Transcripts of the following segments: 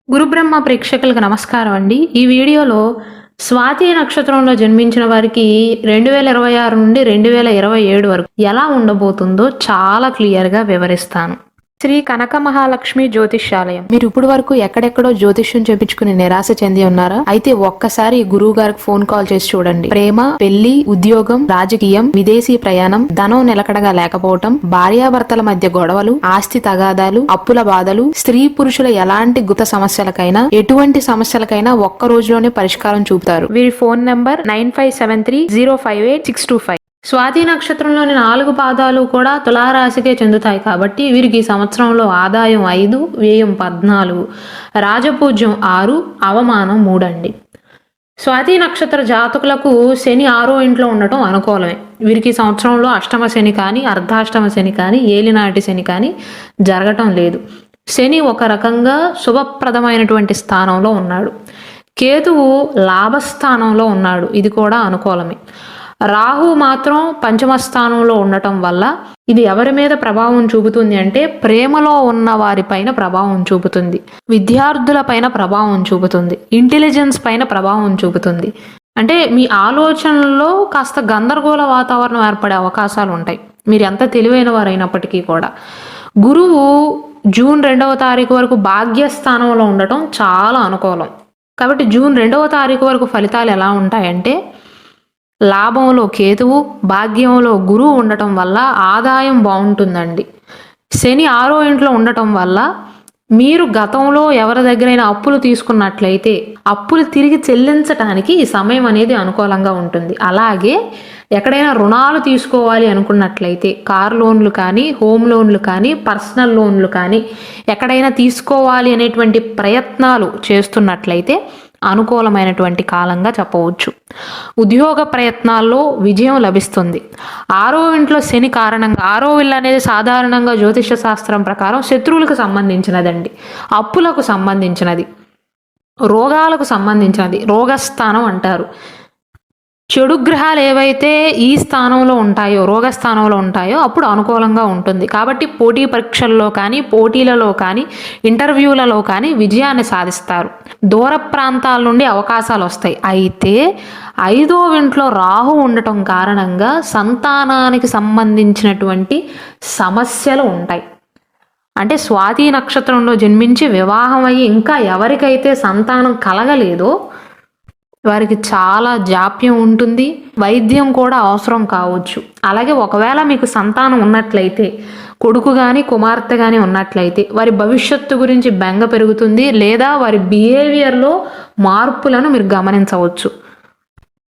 గురుబ్రహ్మ ప్రేక్షకులకు నమస్కారం అండి. ఈ వీడియోలో స్వాతి నక్షత్రంలో జన్మించిన వారికి 2026 నుండి 2027 వరకు ఎలా ఉండబోతుందో చాలా క్లియర్గా వివరిస్తాను. శ్రీ కనక మహాలక్ష్మి జ్యోతిష్యాలయం. మీరు ఇప్పుడు వరకు ఎక్కడెక్కడో జ్యోతిష్యం చేపించుకుని నిరాశ చెంది ఉన్నారా? అయితే ఒక్కసారి గురువు గారికి ఫోన్ కాల్ చేసి చూడండి. ప్రేమ, పెళ్లి, ఉద్యోగం, రాజకీయం, విదేశీ ప్రయాణం, ధనం నిలకడగా లేకపోవటం, భార్యాభర్తల మధ్య గొడవలు, ఆస్తి తగాదాలు, అప్పుల బాధలు, స్త్రీ పురుషుల ఎలాంటి గుత సమస్యలకైనా, ఎటువంటి సమస్యలకైనా ఒక్క రోజులోనే పరిష్కారం చూపుతారు. వీరి ఫోన్ నంబర్ 9573058625. స్వాతి నక్షత్రంలోని 4 పాదాలు కూడా తులారాశికే చెందుతాయి కాబట్టి వీరికి ఈ సంవత్సరంలో ఆదాయం 5, వ్యయం 14, రాజపూజ్యం 6, అవమానం 3 అండి. స్వాతి నక్షత్ర జాతకులకు శని 6వ ఇంట్లో ఉండటం అనుకూలమే. వీరికి ఈ సంవత్సరంలో అష్టమ శని కానీ, అర్ధాష్టమ శని కానీ, ఏలినాటి శని కానీ జరగటం లేదు. శని ఒక రకంగా శుభప్రదమైనటువంటి స్థానంలో ఉన్నాడు. కేతువు లాభస్థానంలో ఉన్నాడు, ఇది కూడా అనుకూలమే. రాహు మాత్రం పంచమ స్థానంలో ఉండటం వల్ల ఇది ఎవరి మీద ప్రభావం చూపుతుంది అంటే ప్రేమలో ఉన్న వారిపైన ప్రభావం చూపుతుంది, విద్యార్థుల పైన ప్రభావం చూపుతుంది, ఇంటెలిజెన్స్ పైన ప్రభావం చూపుతుంది. అంటే మీ ఆలోచనల్లో కాస్త గందరగోళ వాతావరణం ఏర్పడే అవకాశాలు ఉంటాయి, మీరు ఎంత తెలివైన వారైనప్పటికీ కూడా. గురువు జూన్ 2వ తారీఖు వరకు భాగ్యస్థానంలో ఉండటం చాలా అనుకూలం. కాబట్టి జూన్ 2వ తారీఖు వరకు ఫలితాలు ఎలా ఉంటాయంటే, లాభంలో కేతువు, భాగ్యంలో గురువు ఉండటం వల్ల ఆదాయం బాగుంటుందండి. శని 6వ ఇంట్లో ఉండటం వల్ల మీరు గతంలో ఎవరి దగ్గరైనా అప్పులు తీసుకున్నట్లయితే అప్పులు తిరిగి చెల్లించటానికి ఈ సమయం అనేది అనుకూలంగా ఉంటుంది. అలాగే ఎక్కడైనా రుణాలు తీసుకోవాలి అనుకున్నట్లయితే కార్ లోన్లు కానీ, హోమ్ లోన్లు కానీ, పర్సనల్ లోన్లు కానీ ఎక్కడైనా తీసుకోవాలి అనేటువంటి ప్రయత్నాలు చేస్తున్నట్లయితే అనుకూలమైనటువంటి కాలంగా చెప్పవచ్చు. ఉద్యోగ ప్రయత్నాల్లో విజయం లభిస్తుంది. 6వ ఇంట్లో శని కారణంగా, 6వ ఇల్లు అనేది సాధారణంగా జ్యోతిష శాస్త్రం ప్రకారం శత్రువులకు సంబంధించినదండి, అప్పులకు సంబంధించినది, రోగాలకు సంబంధించినది, రోగస్థానం అంటారు. చెడు గ్రహాలు ఏవైతే ఈ స్థానంలో ఉంటాయో, రోగస్థానంలో ఉంటాయో అప్పుడు అనుకూలంగా ఉంటుంది. కాబట్టి పోటీ పరీక్షల్లో కానీ, పోటీలలో కానీ, ఇంటర్వ్యూలలో కానీ విజయాన్ని సాధిస్తారు. దూర ప్రాంతాల నుండి అవకాశాలు వస్తాయి. అయితే 5వ ఇంట్లో రాహు ఉండటం కారణంగా సంతానానికి సంబంధించినటువంటి సమస్యలు ఉంటాయి. అంటే స్వాతి నక్షత్రంలో జన్మించి వివాహం అయ్యి ఇంకా ఎవరికైతే సంతానం కలగలేదో వారికి చాలా జాప్యం ఉంటుంది, వైద్యం కూడా అవసరం కావచ్చు. అలాగే ఒకవేళ మీకు సంతానం ఉన్నట్లయితే, కొడుకు కానీ కుమార్తె కానీ ఉన్నట్లయితే వారి భవిష్యత్తు గురించి బెంగ పెరుగుతుంది, లేదా వారి బిహేవియర్లో మార్పులను మీరు గమనించవచ్చు,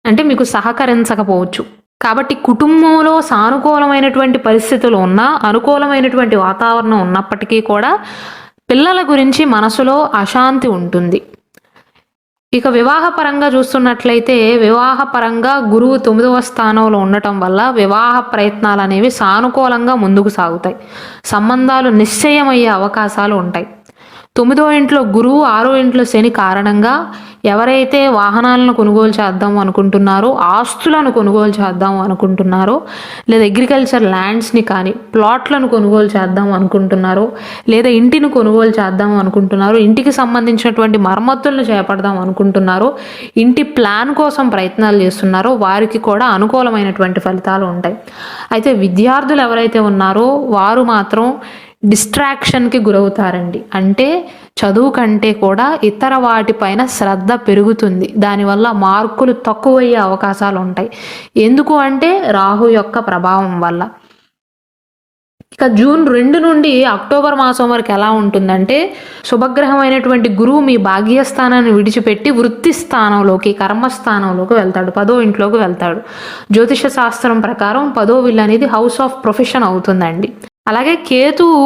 అంటే మీకు సహకరించకపోవచ్చు. కాబట్టి కుటుంబంలో సానుకూలమైనటువంటి పరిస్థితులు ఉన్నా, అనుకూలమైనటువంటి వాతావరణం ఉన్నప్పటికీ కూడా పిల్లల గురించి మనసులో అశాంతి ఉంటుంది. ఇక వివాహపరంగా చూస్తున్నట్లయితే, వివాహపరంగా గురువు 9వ స్థానంలో ఉండటం వల్ల వివాహ ప్రయత్నాలు అనేవి సానుకూలంగా ముందుకు సాగుతాయి. సంబంధాలు నిశ్చయమయ్యే అవకాశాలు ఉంటాయి. 9వ ఇంట్లో గురువు, 6వ ఇంట్లో శని కారణంగా ఎవరైతే వాహనాలను కొనుగోలు చేద్దాం అనుకుంటున్నారో, ఆస్తులను కొనుగోలు చేద్దాం అనుకుంటున్నారో, లేదా అగ్రికల్చర్ ల్యాండ్స్ని కానీ ప్లాట్లను కొనుగోలు చేద్దాం అనుకుంటున్నారో, లేదా ఇంటిని కొనుగోలు చేద్దాం అనుకుంటున్నారో, ఇంటికి సంబంధించినటువంటి మరమ్మతులను చేపడదాం అనుకుంటున్నారో, ఇంటి ప్లాన్ కోసం ప్రయత్నాలు చేస్తున్నారో వారికి కూడా అనుకూలమైనటువంటి ఫలితాలు ఉంటాయి. అయితే విద్యార్థులు ఎవరైతే ఉన్నారో వారు మాత్రం డిస్ట్రాక్షన్కి గురవుతారండి. అంటే చదువు కంటే కూడా ఇతర వాటిపైన శ్రద్ధ పెరుగుతుంది, దానివల్ల మార్కులు తక్కువయ్యే అవకాశాలు ఉంటాయి. ఎందుకు అంటే రాహు యొక్క ప్రభావం వల్ల. ఇక జూన్ 2 నుండి అక్టోబర్ మాసం వరకు ఎలా ఉంటుందంటే, శుభగ్రహమైనటువంటి గురువు మీ భాగ్యస్థానాన్ని విడిచిపెట్టి వృత్తి స్థానంలోకి, కర్మస్థానంలోకి వెళ్తాడు, 10వ ఇంట్లోకి వెళ్తాడు. జ్యోతిష శాస్త్రం ప్రకారం 10వ ఇల్లు అనేది హౌస్ ఆఫ్ ప్రొఫెషన్ అవుతుందండి. అలాగే కేతువు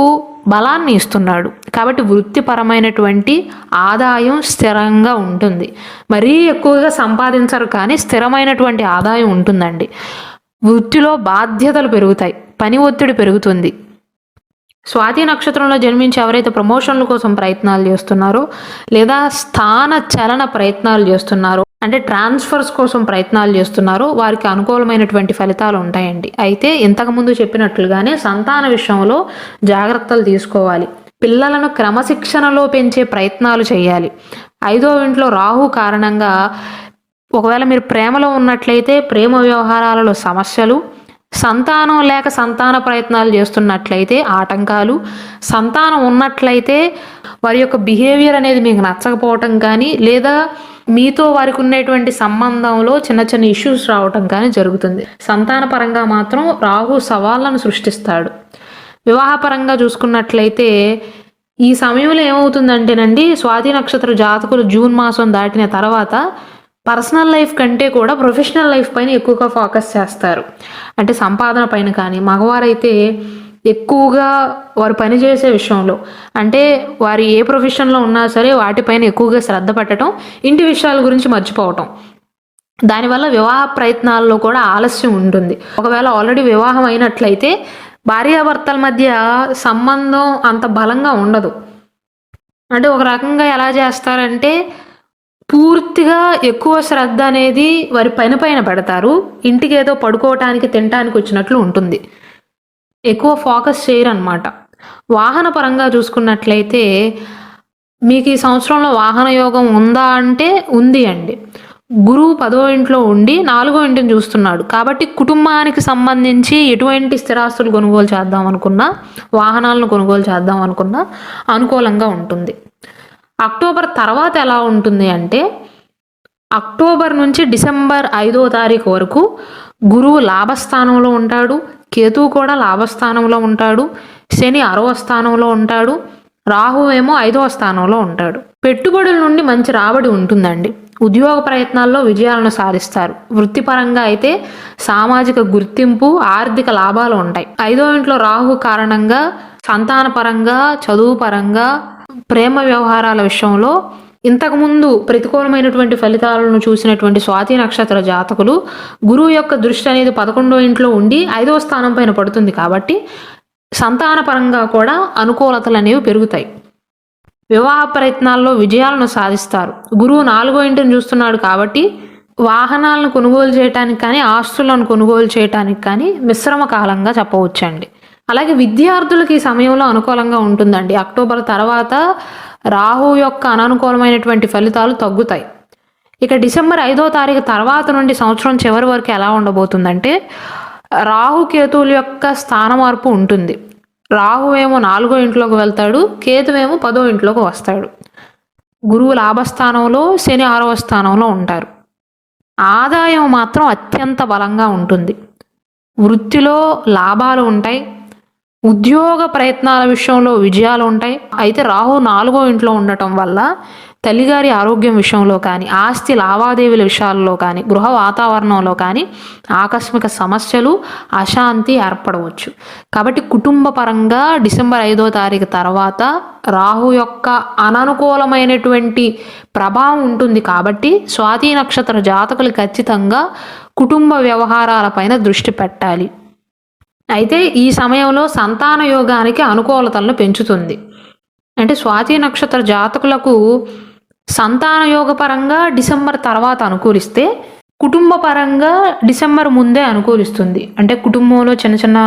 బలాన్ని ఇస్తున్నాడు కాబట్టి వృత్తిపరమైనటువంటి ఆదాయం స్థిరంగా ఉంటుంది. మరీ ఎక్కువగా సంపాదించరు కానీ స్థిరమైనటువంటి ఆదాయం ఉంటుందండి. వృత్తిలో బాధ్యతలు పెరుగుతాయి, పని ఒత్తిడి పెరుగుతుంది. స్వాతి నక్షత్రంలో జన్మించి ఎవరైతే ప్రమోషన్ల కోసం ప్రయత్నాలు చేస్తున్నారో, లేదా స్థాన చలన ప్రయత్నాలు చేస్తున్నారో, అంటే ట్రాన్స్ఫర్స్ కోసం ప్రయత్నాలు చేస్తున్నారో వారికి అనుకూలమైనటువంటి ఫలితాలు ఉంటాయండి. అయితే ఇంతకుముందు చెప్పినట్లుగానే సంతాన విషయంలో జాగ్రత్తలు తీసుకోవాలి. పిల్లలను క్రమశిక్షణలో పెంచే ప్రయత్నాలు చేయాలి. 5వ ఇంట్లో రాహు కారణంగా ఒకవేళ మీరు ప్రేమలో ఉన్నట్లయితే ప్రేమ వ్యవహారాలలో సమస్యలు, సంతానం లేక సంతాన ప్రయత్నాలు చేస్తున్నట్లయితే ఆటంకాలు, సంతానం ఉన్నట్లయితే వారి యొక్క బిహేవియర్ అనేది మీకు నచ్చకపోవటం కానీ, లేదా మీతో వారికి ఉన్నటువంటి సంబంధంలో చిన్న చిన్న ఇష్యూస్ రావటం కానీ జరుగుతుంది. సంతాన పరంగా మాత్రం రాహు సవాళ్ళను సృష్టిస్తాడు. వివాహపరంగా చూసుకున్నట్లయితే ఈ సమయంలో ఏమవుతుందంటేనండి, స్వాతి నక్షత్ర జాతకులు జూన్ మాసం దాటిన తర్వాత పర్సనల్ లైఫ్ కంటే కూడా ప్రొఫెషనల్ లైఫ్ పైన ఎక్కువగా ఫోకస్ చేస్తారు. అంటే సంపాదన పైన కానీ, మగవారైతే ఎక్కువగా వారు పనిచేసే విషయంలో, అంటే వారు ఏ ప్రొఫెషన్లో ఉన్నా సరే వాటిపైన ఎక్కువగా శ్రద్ధ పెట్టడం, ఇంటి విషయాల గురించి మర్చిపోవటం. దానివల్ల వివాహ ప్రయత్నాల్లో కూడా ఆలస్యం ఉంటుంది. ఒకవేళ ఆల్రెడీ వివాహం అయినట్లయితే భార్యాభర్తల మధ్య సంబంధం అంత బలంగా ఉండదు. అంటే ఒక రకంగా ఎలా చేస్తారంటే పూర్తిగా ఎక్కువ శ్రద్ధ అనేది వారి పైన పెడతారు. ఇంటికి ఏదో పడుకోవటానికి తినటానికి వచ్చినట్లు ఉంటుంది. ఎక్కువ ఫోకస్ చేయరు అనమాట. వాహన పరంగా చూసుకున్నట్లయితే మీకు ఈ సంవత్సరంలో వాహన యోగం ఉందా అంటే ఉంది అండి. గురువు 10వ ఇంట్లో ఉండి 4వ ఇంటిని చూస్తున్నాడు. కాబట్టి కుటుంబానికి సంబంధించి ఎటువంటి స్థిరాస్తులు కొనుగోలు చేద్దాం అనుకున్నా, వాహనాలను కొనుగోలు చేద్దాం అనుకున్నా అనుకూలంగా ఉంటుంది. అక్టోబర్ తర్వాత ఎలా ఉంటుంది అంటే, అక్టోబర్ నుంచి డిసెంబర్ 5వ తారీఖు వరకు గురువు లాభస్థానంలో ఉంటాడు, కేతువు కూడా లాభస్థానంలో ఉంటాడు, శని 6వ స్థానంలో ఉంటాడు, రాహు ఏమో 5వ స్థానంలో ఉంటాడు. పెట్టుబడుల నుండి మంచి రాబడి ఉంటుందండి. ఉద్యోగ ప్రయత్నాల్లో విజయాలను సాధిస్తారు. వృత్తిపరంగా అయితే సామాజిక గుర్తింపు, ఆర్థిక లాభాలు ఉంటాయి. 5వ ఇంట్లో రాహు కారణంగా సంతాన పరంగా, చదువు పరంగా, ప్రేమ వ్యవహారాల విషయంలో ఇంతకుముందు ప్రతికూలమైనటువంటి ఫలితాలను చూసినటువంటి స్వాతి నక్షత్ర జాతకులు గురువు యొక్క దృష్టి అనేది 11వ ఇంట్లో ఉండి 5వ స్థానం పైన పడుతుంది. కాబట్టి సంతాన పరంగా కూడా అనుకూలతలు అనేవి పెరుగుతాయి. వివాహ ప్రయత్నాల్లో విజయాలను సాధిస్తారు. గురువు 4వ ఇంటిని చూస్తున్నాడు కాబట్టి వాహనాలను కొనుగోలు చేయటానికి కానీ, ఆస్తులను కొనుగోలు చేయటానికి కానీ మిశ్రమ కాలంగా చెప్పవచ్చండి. అలాగే విద్యార్థులకి ఈ సమయంలో అనుకూలంగా ఉంటుందండి. అక్టోబర్ తర్వాత రాహు యొక్క అననుకూలమైనటువంటి ఫలితాలు తగ్గుతాయి. ఇక డిసెంబర్ 5వ తారీఖు తర్వాత నుండి సంవత్సరం చివరి వరకు ఎలా ఉండబోతుందంటే, రాహు కేతువుల యొక్క స్థాన మార్పు ఉంటుంది. రాహు ఏమో 4వ ఇంట్లోకి వెళ్తాడు, కేతువేమో 10వ ఇంట్లోకి వస్తాడు. గురువు లాభస్థానంలో, శని 6వ స్థానంలో ఉంటారు. ఆదాయం మాత్రం అత్యంత బలంగా ఉంటుంది. వృత్తిలో లాభాలు ఉంటాయి. ఉద్యోగ ప్రయత్నాల విషయంలో విజయాలు ఉంటాయి. అయితే రాహు 4వ ఇంట్లో ఉండటం వల్ల తల్లిగారి ఆరోగ్యం విషయంలో కానీ, ఆస్తి లావాదేవీల విషయాల్లో కానీ, గృహ వాతావరణంలో కానీ ఆకస్మిక సమస్యలు, అశాంతి ఏర్పడవచ్చు. కాబట్టి కుటుంబ పరంగా డిసెంబర్ 5వ తారీఖు తర్వాత రాహు యొక్క అననుకూలమైనటువంటి ప్రభావం ఉంటుంది. కాబట్టి స్వాతి నక్షత్ర జాతకులు ఖచ్చితంగా కుటుంబ వ్యవహారాలపైన దృష్టి పెట్టాలి. అయితే ఈ సమయంలో సంతాన యోగానికి అనుకూలతలను పెంచుతుంది. అంటే స్వాతి నక్షత్ర జాతకులకు సంతాన యోగ పరంగా డిసెంబర్ తర్వాత అనుకూలిస్తే, కుటుంబ పరంగా డిసెంబర్ ముందే అనుకూలిస్తుంది. అంటే కుటుంబంలో చిన్న చిన్న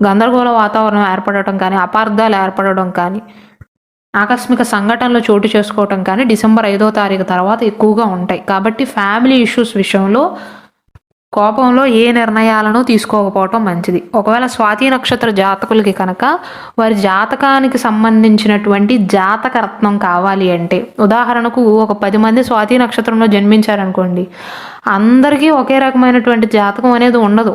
గందరగోళ వాతావరణం ఏర్పడటం కానీ, అపార్థాలు ఏర్పడడం కానీ, ఆకస్మిక సంఘటనలు చోటు చేసుకోవటం కానీ డిసెంబర్ 5వ తారీఖు తర్వాత ఎక్కువగా ఉంటాయి. కాబట్టి ఫ్యామిలీ ఇష్యూస్ విషయంలో కోపంలో ఏ నిర్ణయాలను తీసుకోకపోవటం మంచిది. ఒకవేళ స్వాతి నక్షత్ర జాతకులకి కనుక వారి జాతకానికి సంబంధించినటువంటి జాతక రత్నం కావాలి అంటే, ఉదాహరణకు ఒక 10 మంది స్వాతి నక్షత్రంలో జన్మించారనుకోండి, అందరికీ ఒకే రకమైనటువంటి జాతకం అనేది ఉండదు.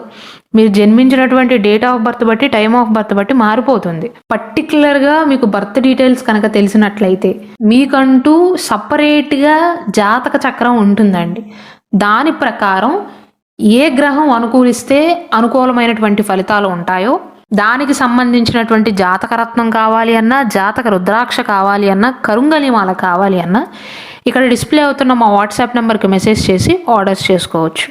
మీరు జన్మించినటువంటి డేట్ ఆఫ్ బర్త్ బట్టి, టైమ్ ఆఫ్ బర్త్ బట్టి మారిపోతుంది. పర్టికులర్గా మీకు బర్త్ డీటెయిల్స్ కనుక తెలిసినట్లయితే మీకంటూ సపరేట్గా జాతక చక్రం ఉంటుందండి. దాని ప్రకారం ఏ గ్రహం అనుకూలిస్తే అనుకూలమైనటువంటి ఫలితాలు ఉంటాయో దానికి సంబంధించినటువంటి జాతకరత్నం కావాలి అన్నా, జాతక రుద్రాక్ష కావాలి అన్నా, కరుంగలిమాల కావాలి అన్నా ఇక్కడ డిస్ప్లే అవుతున్న మా వాట్సాప్ నెంబర్కి మెసేజ్ చేసి ఆర్డర్స్ చేసుకోవచ్చు.